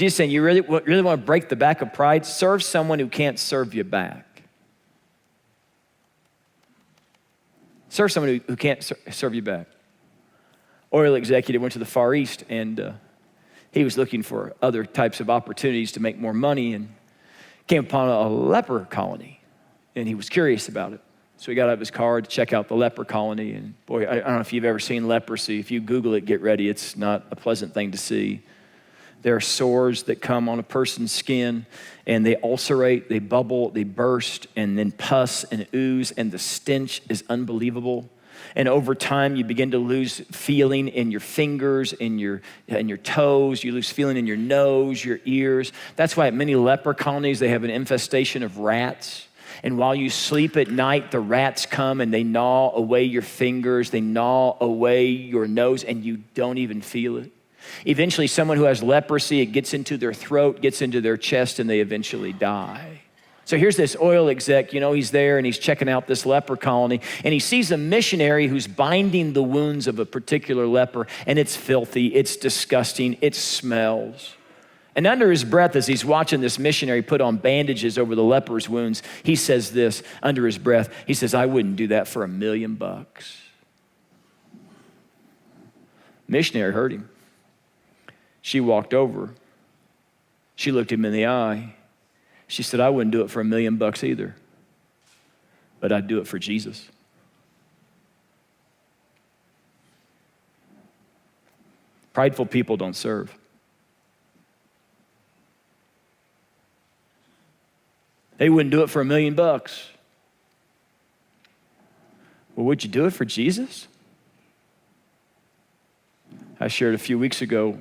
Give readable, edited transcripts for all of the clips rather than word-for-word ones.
Jesus is saying, you really want to break the back of pride? Serve someone who can't serve you back. Serve someone who can't serve you back. Oil executive went to the Far East, and he was looking for other types of opportunities to make more money, and came upon a leper colony, and he was curious about it. So he got out of his car to check out the leper colony, and boy, I don't know if you've ever seen leprosy. If you Google it, get ready. It's not a pleasant thing to see. There are sores that come on a person's skin, and they ulcerate, they bubble, they burst, and then pus and ooze, and the stench is unbelievable. And over time, you begin to lose feeling in your fingers, in your toes. You lose feeling in your nose, your ears. That's why at many leper colonies, they have an infestation of rats. And while you sleep at night, the rats come and they gnaw away your fingers. They gnaw away your nose, and you don't even feel it. Eventually, someone who has leprosy, it gets into their throat, gets into their chest, and they eventually die. So here's this oil exec, he's there and he's checking out this leper colony, and he sees a missionary who's binding the wounds of a particular leper, and it's filthy, it's disgusting, it smells. And under his breath, as he's watching this missionary put on bandages over the leper's wounds, he says this under his breath. He says, I wouldn't do that for $1 million. Missionary heard him. She walked over. She looked him in the eye. She said, I wouldn't do it for $1 million either, but I'd do it for Jesus. Prideful people don't serve. They wouldn't do it for $1 million. Well, would you do it for Jesus? I shared a few weeks ago,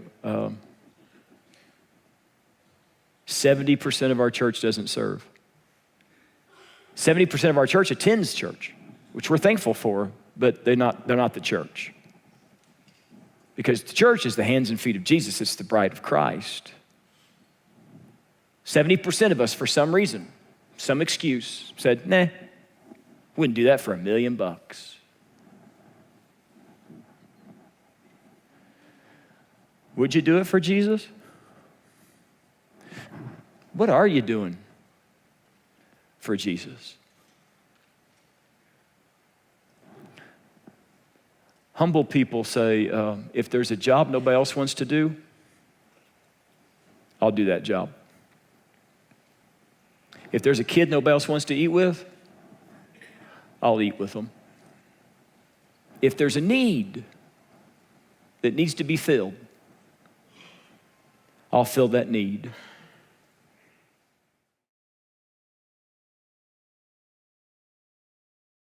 70% of our church doesn't serve. 70% of our church attends church, which we're thankful for, but they're not the church. Because the church is the hands and feet of Jesus. It's the bride of Christ. 70% of us, for some reason, some excuse, said, nah, wouldn't do that for $1 million. Would you do it for Jesus? What are you doing for Jesus? Humble people say, if there's a job nobody else wants to do, I'll do that job. If there's a kid nobody else wants to eat with, I'll eat with them. If there's a need that needs to be filled, I'll fill that need.